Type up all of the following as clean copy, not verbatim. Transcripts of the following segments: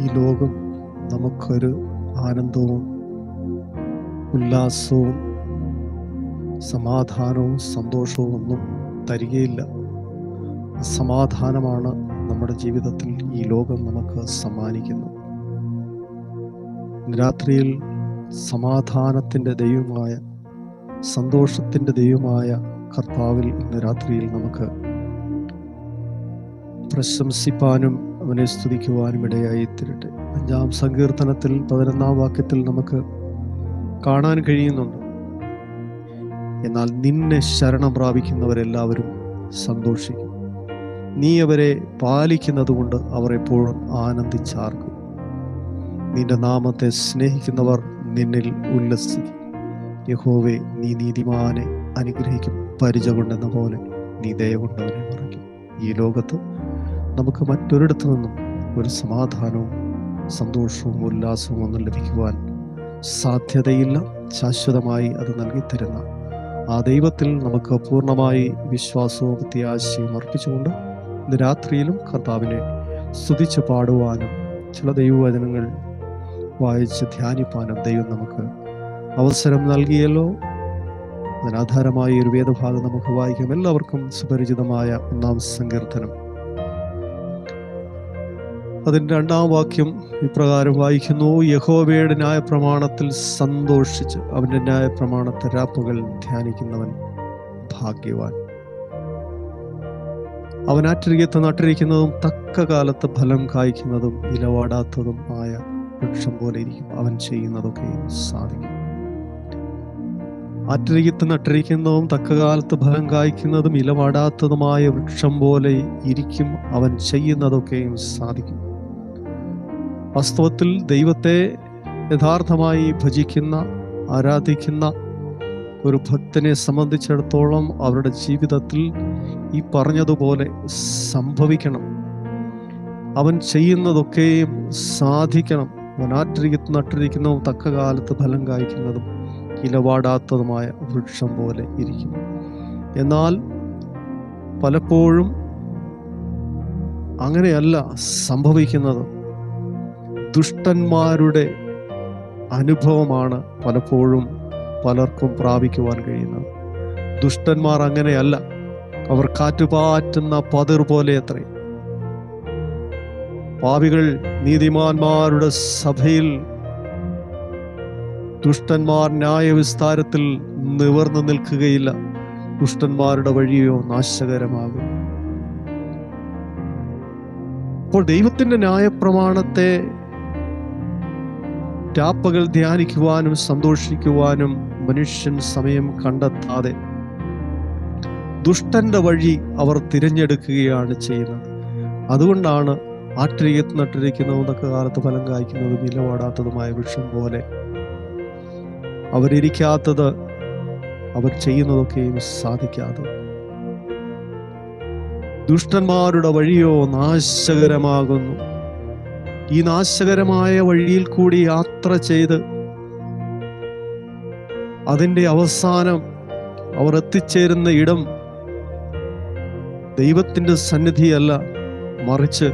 ഈ ലോകം നമുക്കൊരു ആനന്ദവും ഉല്ലാസവും സമാധാനവും സന്തോഷവും ഒന്നും തരികയില്ല. സമാധാനമാണ് നമ്മുടെ ജീവിതത്തിൽ ഈ ലോകം നമുക്ക് സമ്മാനിക്കുന്നത്. രാത്രിയിൽ സമാധാനത്തിൻ്റെ ദൈവമായ, സന്തോഷത്തിൻ്റെ ദൈവമായ കർത്താവിൽ ഇന്ന് രാത്രിയിൽ നമുക്ക് പ്രശംസിപ്പാനും അവനെ സ്തുതിക്കുവാനും ഇടയായി തീരട്ടെ. 5-ാം സങ്കീർത്തനത്തിൽ 11-ാം വാക്യത്തിൽ നമുക്ക് കാണാൻ കഴിയുന്നുണ്ട്, എന്നാൽ നിന്നെ ശരണം പ്രാപിക്കുന്നവരെല്ലാവരും സന്തോഷിക്കും. നീ അവരെ പാലിക്കുന്നത് കൊണ്ട് അവർ എപ്പോഴും ആനന്ദിച്ചാർക്കും. നിന്റെ നാമത്തെ സ്നേഹിക്കുന്നവർ നിന്നിൽ ഉല്ലസിക്കും. യഹോവേ, നീ നീതിമാനെ അനുഗ്രഹിക്കും, പരിച കൊണ്ടെന്ന പോലെ നീ ദയ കൊണ്ടവനെ മറയ്ക്കും. ഈ ലോകത്ത് നമുക്ക് മറ്റൊരിടത്തു നിന്നും ഒരു സമാധാനവും സന്തോഷവും ഉല്ലാസവും ഒന്നും ലഭിക്കുവാൻ സാധ്യതയില്ല. ശാശ്വതമായി അത് നൽകിത്തരുന്ന ആ ദൈവത്തിൽ നമുക്ക് പൂർണ്ണമായി വിശ്വാസവും പ്രത്യാശയും അർപ്പിച്ചുകൊണ്ട് ഇന്ന് രാത്രിയിലും കർത്താവിനെ സ്തുതിച്ച് പാടുവാനും ചില ദൈവവചനങ്ങൾ വായിച്ച് ധ്യാനിപ്പാനും ദൈവം നമുക്ക് അവസരം നൽകിയല്ലോ. അതിനാധാരമായി ഒരു വേദഭാഗം നമുക്ക് വായിക്കാം. എല്ലാവർക്കും സുപരിചിതമായ 1-ാം സങ്കീർത്തനം, അതിൻ്റെ 2-ാം വാക്യം ഇപ്രകാരം വായിക്കുന്നു: യഹോവയുടെ ന്യായപ്രമാണത്തിൽ സന്തോഷിച്ച് അവൻ്റെ ന്യായപ്രമാണത്തെ രാപ്പകൽ ധ്യാനിക്കുന്നവൻ ഭാഗ്യവാൻ. അവൻ ആറ്റരികത്ത് നട്ടിരിക്കുന്നതും തക്ക കാലത്ത് ഫലം കായ്ക്കുന്നതും ഇലവാടാത്തതും ആയ വൃക്ഷം പോലെ ഇരിക്കും. അവൻ ചെയ്യുന്നതൊക്കെയും സാധിക്കും. ആറ്റരികത്ത് നട്ടിരിക്കുന്നതും തക്ക കാലത്ത് ഫലം കായ്ക്കുന്നതും ഇലവാടാത്തതുമായ വൃക്ഷം പോലെ ഇരിക്കും. അവൻ ചെയ്യുന്നതൊക്കെയും സാധിക്കും. വാസ്തവത്തിൽ ദൈവത്തെ യഥാർത്ഥമായി ഭജിക്കുന്ന, ആരാധിക്കുന്ന ഒരു ഭക്തനെ സംബന്ധിച്ചിടത്തോളം അവരുടെ ജീവിതത്തിൽ ഈ പറഞ്ഞതുപോലെ സംഭവിക്കണം. അവൻ ചെയ്യുന്നതൊക്കെയും സാധിക്കണം. അവൻ ആറ്റരികത്ത് നട്ടിരിക്കുന്നതും തക്ക കാലത്ത് ഫലം കായ്ക്കുന്നതും ഇലവാടാത്തതുമായ വൃക്ഷം പോലെ ഇരിക്കും. എന്നാൽ പലപ്പോഴും അങ്ങനെയല്ല സംഭവിക്കുന്നത്. ദുഷ്ടന്മാരുടെ അനുഭവമാണ് പലപ്പോഴും പലർക്കും പ്രാപിക്കുവാൻ കഴിയുന്നത്. ദുഷ്ടന്മാർ അങ്ങനെയല്ല. അവർ കാറ്റുപാറ്റുന്ന പതിർ പോലെ അത്രേ. പാപികൾ നീതിമാന്മാരുടെ സഭയിൽ, ദുഷ്ടന്മാർ ന്യായവിസ്താരത്തിൽ നിവർന്നു നിൽക്കുകയില്ല. ദുഷ്ടന്മാരുടെ വഴിയോ നാശകരമാകും. അപ്പോൾ ദൈവത്തിന്റെ ന്യായപ്രമാണത്തെ രാപ്പകൽ ധ്യാനിക്കുവാനും സന്തോഷിക്കുവാനും മനുഷ്യൻ സമയം കണ്ടെത്താതെ ദുഷ്ടന്റെ വഴി അവർ തിരഞ്ഞെടുക്കുകയാണ് ചെയ്യുന്നത്. അതുകൊണ്ടാണ് ആറ്റരികത്ത് നട്ടിരിക്കുന്നതും തക്ക കാലത്ത് ഫലം കായ്ക്കുന്നതും ഇലവാടാത്തതുമായ വൃക്ഷം പോലെ അവരിയ്ക്കാത്തത്, അവർ ചെയ്യുന്നതൊക്കെയും സാധിക്കാതെ. ദുഷ്ടന്മാരുടെ വഴിയോ നാശകരമാകുന്നു. ഈ നാശകരമായ വഴിയിൽ കൂടി യാത്ര ചെയ്ത് അതിൻ്റെ അവസാനം അവർ എത്തിച്ചേരുന്ന ഇടം ദൈവത്തിൻ്റെ സന്നിധിയല്ല, മറിച്ച്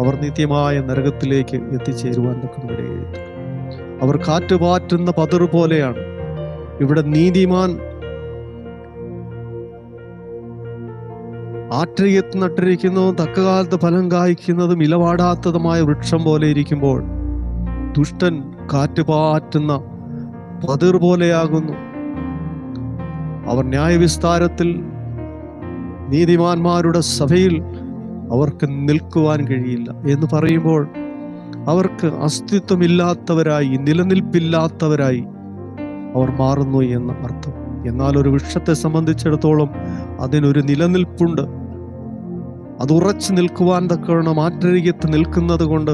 അവർ നിത്യമായ നരകത്തിലേക്ക് എത്തിച്ചേരുവാൻ ഇടയായി. അവർ കാറ്റുപാറ്റുന്ന പതിർ പോലെയാണ്. ഇവിടെ നീതിമാൻ ആറ്റരികത്ത് നട്ടിരിക്കുന്നതും തക്കകാലത്ത് ഫലം കായ്ക്കുന്നതും ഇലവാടാത്തതുമായ വൃക്ഷം പോലെ ഇരിക്കുമ്പോൾ, ദുഷ്ടൻ കാറ്റുപാറ്റുന്ന പതിർ പോലെയാകുന്നു. അവർ ന്യായവിസ്താരത്തിൽ, നീതിമാന്മാരുടെ സഭയിൽ അവർക്ക് നിൽക്കുവാൻ കഴിയില്ല എന്ന് പറയുമ്പോൾ അവർക്ക് അസ്തിത്വമില്ലാത്തവരായി, നിലനിൽപ്പില്ലാത്തവരായി അവർ മാറുന്നു എന്ന് അർത്ഥം. എന്നാൽ ഒരു വൃക്ഷത്തെ സംബന്ധിച്ചിടത്തോളം അതിനൊരു നിലനിൽപ്പുണ്ട്. അത് ഉറച്ചു നിൽക്കുവാൻ തക്കവണ്ണം ആറ്റരികത്ത് നിൽക്കുന്നത് കൊണ്ട്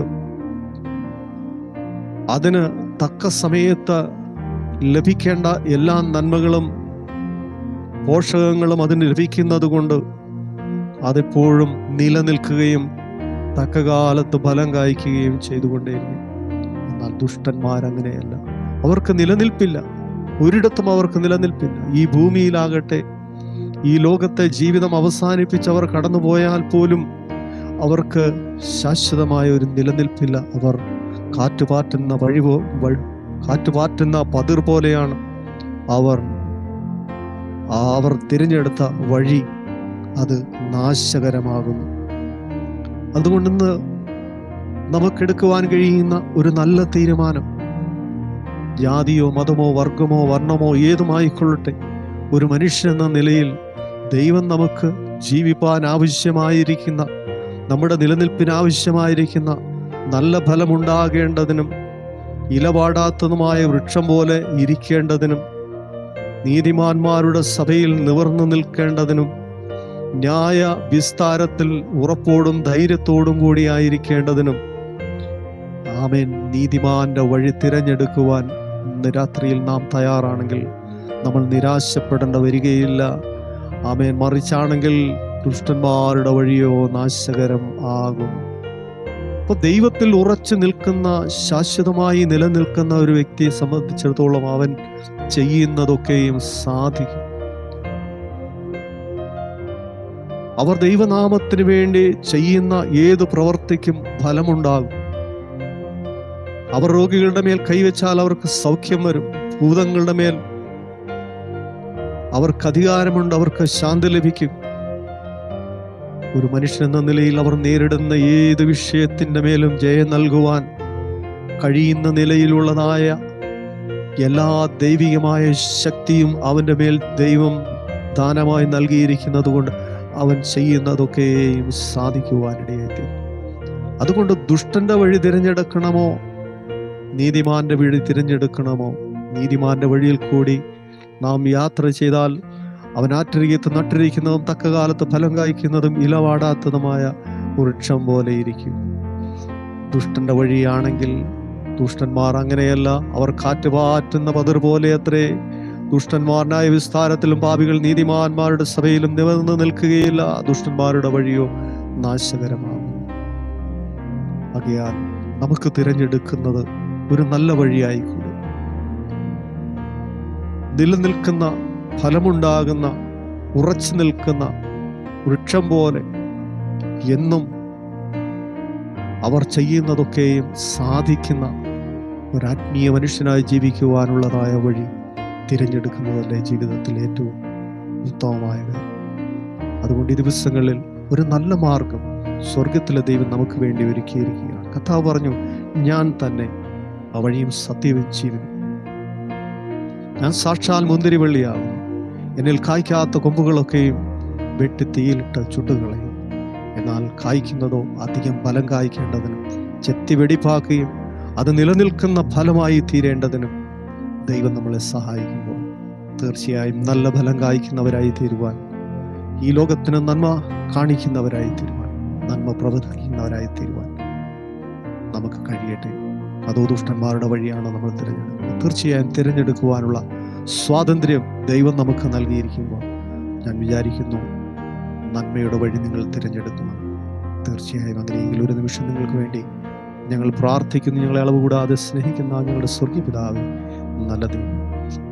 അതിന് തക്ക സമയത്ത് ലഭിക്കേണ്ട എല്ലാ നന്മകളും പോഷകങ്ങളും അതിന് ലഭിക്കുന്നത് കൊണ്ട് അതെപ്പോഴും നിലനിൽക്കുകയും തക്കകാലത്ത് ഫലം കായ്ക്കുകയും ചെയ്തുകൊണ്ടേയിരിക്കും. എന്നാൽ ദുഷ്ടന്മാരങ്ങനെയല്ല. അവർക്ക് നിലനിൽപ്പില്ല. ഒരിടത്തും അവർക്ക് നിലനിൽപ്പില്ല. ഈ ഭൂമിയിലാകട്ടെ, ഈ ലോകത്തെ ജീവിതം അവസാനിപ്പിച്ചവർ കടന്നുപോയാൽ പോലും അവർക്ക് ശാശ്വതമായ ഒരു നിലനിൽപ്പില്ല. അവർ കാറ്റുപാറ്റുന്ന കാറ്റുപാറ്റുന്ന പതിർ പോലെയാണ്. അവർ തിരഞ്ഞെടുത്ത വഴി അത് നാശകരമാകുന്നു. അതുകൊണ്ടിന്ന് നമുക്കെടുക്കുവാൻ കഴിയുന്ന ഒരു നല്ല തീരുമാനം, ജാതിയോ മതമോ വർഗമോ വർണ്ണമോ ഏതുമായിക്കൊള്ളട്ടെ, ഒരു മനുഷ്യനെന്ന നിലയിൽ ദൈവം നമുക്ക് ജീവിപ്പാൻ ആവശ്യമായിരിക്കുന്ന, നമ്മുടെ നിലനിൽപ്പിന് ആവശ്യമായിരിക്കുന്ന നല്ല ഫലമുണ്ടാകേണ്ടതിനും ഇലപാടാത്തതുമായ വൃക്ഷം പോലെ ഇരിക്കേണ്ടതിനും നീതിമാന്മാരുടെ സഭയിൽ നിവർന്നു നിൽക്കേണ്ടതിനും ന്യായ വിസ്താരത്തിൽ ഉറപ്പോടും ധൈര്യത്തോടും കൂടിയായിരിക്കേണ്ടതിനും ആമേൻ നീതിമാന്റെ വഴി തിരഞ്ഞെടുക്കുവാൻ ഇന്ന് രാത്രിയിൽ നാം തയ്യാറാണെങ്കിൽ നമ്മൾ നിരാശപ്പെടേണ്ട വരികയില്ല. ആമേൻ. മറിച്ചാണെങ്കിൽ ദുഷ്ടന്മാരുടെ വഴിയോ നാശകരം ആകും. അപ്പൊ ദൈവത്തിൽ ഉറച്ചു നിൽക്കുന്ന, ശാശ്വതമായി നിലനിൽക്കുന്ന ഒരു വ്യക്തിയെ സംബന്ധിച്ചിടത്തോളം അവൻ ചെയ്യുന്നതൊക്കെയും സാധിക്കും. അവർ ദൈവനാമത്തിന് വേണ്ടി ചെയ്യുന്ന ഏത് പ്രവർത്തിക്കും ഫലമുണ്ടാകും. അവർ രോഗികളുടെ മേൽ കൈവച്ചാൽ അവർക്ക് സൗഖ്യം വരും. ഭൂതങ്ങളുടെ മേൽ അവർക്ക് അധികാരമുണ്ട്, അവർക്ക് ശാന്തി ലഭിക്കും. ഒരു മനുഷ്യൻ എന്ന നിലയിൽ അവർ നേരിടുന്ന ഏത് വിഷയത്തിന്റെ മേലും ജയം നൽകുവാൻ കഴിയുന്ന നിലയിലുള്ളതായ എല്ലാ ദൈവികമായ ശക്തിയും അവന്റെ മേൽ ദൈവം ദാനമായി നൽകിയിരിക്കുന്നത് കൊണ്ട് അവൻ ചെയ്യുന്നതൊക്കെയും സാധിക്കുവാനിടയായി. അതുകൊണ്ട് ദുഷ്ടന്റെ വഴി തിരഞ്ഞെടുക്കണമോ നീതിമാന്റെ വഴി തിരഞ്ഞെടുക്കണമോ? നീതിമാന്റെ വഴിയിൽ കൂടി നാം യാത്ര ചെയ്താൽ അവൻ ആറ്റരികത്ത് നട്ടിരിക്കുന്നതും തക്ക കാലത്ത് ഫലം കായ്ക്കുന്നതും ഇലവാടാത്തതുമായ വൃക്ഷം പോലെ ഇരിക്കും. ദുഷ്ടന്റെ വഴിയാണെങ്കിൽ ദുഷ്ടന്മാർ അങ്ങനെയല്ല, അവർ കാറ്റുപാറ്റുന്ന പതിർ പോലെ അത്രേ. ദുഷ്ടന്മാരനായ വിസ്താരത്തിലും പാപികൾ നീതിമാന്മാരുടെ സഭയിലും നിവർന്നു നിൽക്കുകയില്ല. ദുഷ്ടന്മാരുടെ വഴിയോ നാശകരമാകും. ആകയാൽ നമുക്ക് തിരഞ്ഞെടുക്കുന്നത് ഒരു നല്ല വഴിയായിക്കൂടെ, നിലനിൽക്കുന്ന, ഫലമുണ്ടാകുന്ന, ഉറച്ചു നിൽക്കുന്ന വൃക്ഷം പോലെ എന്നും അവർ ചെയ്യുന്നതൊക്കെയും സാധിക്കുന്ന ഒരാത്മീയ മനുഷ്യനായി ജീവിക്കുവാനുള്ളതായ വഴി തിരഞ്ഞെടുക്കുന്നതല്ലേ ജീവിതത്തിൽ ഏറ്റവും ഉത്തമമായ കാര്യം. അതുകൊണ്ട് ഈ ദിവസങ്ങളിൽ ഒരു നല്ല മാർഗം സ്വർഗത്തിലെ ദൈവം നമുക്ക് വേണ്ടി ഒരുക്കിയിരിക്കുകയാണ്. കർത്താവ് പറഞ്ഞു, ഞാൻ തന്നെ ആ വഴിയും സത്യവും ജീവനും. ഞാൻ സാക്ഷാൽ മുന്തിരിവള്ളിയാകുന്നു. എന്നിൽ കായ്ക്കാത്ത കൊമ്പുകളൊക്കെയും വെട്ടി തീയിലിട്ട് ചുട്ടുകളയും. എന്നാൽ കായ്ക്കുന്നതോ അധികം ഫലം കായ്ക്കേണ്ടതിനും ചെത്തി വെടിപ്പാക്കുകയും അത് നിലനിൽക്കുന്ന ഫലമായി തീരേണ്ടതിനും ദൈവം നമ്മളെ സഹായിക്കുമ്പോൾ തീർച്ചയായും നല്ല ഫലം കായ്ക്കുന്നവരായി തീരുവാൻ, ഈ ലോകത്തിന് നന്മ കാണിക്കുന്നവരായി തീരുവാൻ, നന്മ പ്രവർത്തിക്കുന്നവരായി തീരുവാൻ നമുക്ക് കഴിയട്ടെ. അതോ ദുഷ്ടന്മാരുടെ വഴിയാണോ നമ്മൾ തിരഞ്ഞെടുക്കുന്നത്? തീർച്ചയായും തിരഞ്ഞെടുക്കുവാനുള്ള സ്വാതന്ത്ര്യം ദൈവം നമുക്ക് നൽകിയിരിക്കുമ്പോൾ ഞാൻ വിചാരിക്കുന്നു നന്മയുടെ വഴി നിങ്ങൾ തിരഞ്ഞെടുക്കുന്നു. തീർച്ചയായും അങ്ങനെയെങ്കിൽ ഒരു നിമിഷം നിങ്ങൾക്ക് വേണ്ടി ഞങ്ങൾ പ്രാർത്ഥിക്കുന്നു. ഞങ്ങളെ അളവ് കൂടാതെ സ്നേഹിക്കുന്ന ഞങ്ങളുടെ സ്വർഗീയ പിതാവേ, നല്ല ദൈവം,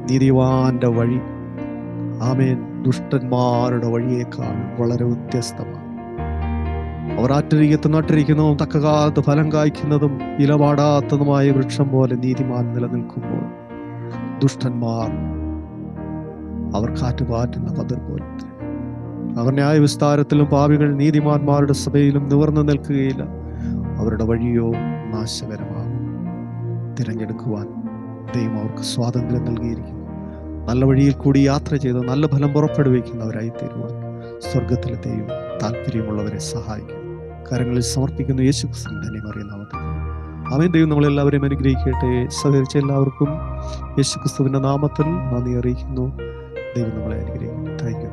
നീതിവാന്റെ വഴി ആമേൻ ദുഷ്ടന്മാരുടെ വഴിയേക്കാൾ വളരെ വ്യത്യസ്തമാണ്. അവർ ആറ്റരികത്ത് നട്ടിരിക്കുന്നതും തക്ക കാലത്ത് ഫലം കായ്ക്കുന്നതും ഇലപാടാത്തതുമായ വൃക്ഷം പോലെ നീതിമാൻ നിലനിൽക്കുമ്പോൾ ദുഷ്ടന്മാർ അവർ കാറ്റുപാറ്റുന്ന പതിർ പോലെ. അവർ ന്യായ വിസ്താരത്തിലും പാപികൾ നീതിമാന്മാരുടെ സഭയിലും നിവർന്നു നിൽക്കുകയില്ല. അവരുടെ വഴിയോ നാശകരമാകും. തിരഞ്ഞെടുക്കുവാൻ ദൈവം അവർക്ക് സ്വാതന്ത്ര്യം നൽകിയിരിക്കുന്നു. നല്ല വഴിയിൽ കൂടി യാത്ര ചെയ്ത് നല്ല ഫലം പുറപ്പെടുവിക്കുന്നവരായി തീരുവാൻ സ്വർഗത്തിലെ ദൈവം താല്പര്യമുള്ളവരെ സഹായിക്കും. കരങ്ങളിൽ സമർപ്പിക്കുന്ന യേശുക്രിസ്തുവിന്റെ ധന്യമറിയ നാമത്തിൽ ആമേൻ. ദൈവം നമ്മളെല്ലാവരെയും അനുഗ്രഹിക്കട്ടെ. സഹകരിച്ച എല്ലാവർക്കും യേശുക്രിസ്തുവിന്റെ നാമത്തിൽ നന്ദി അറിയിക്കുന്നു. ദൈവം നമ്മളെ അനുഗ്രഹിക്കുന്നു. Thank you.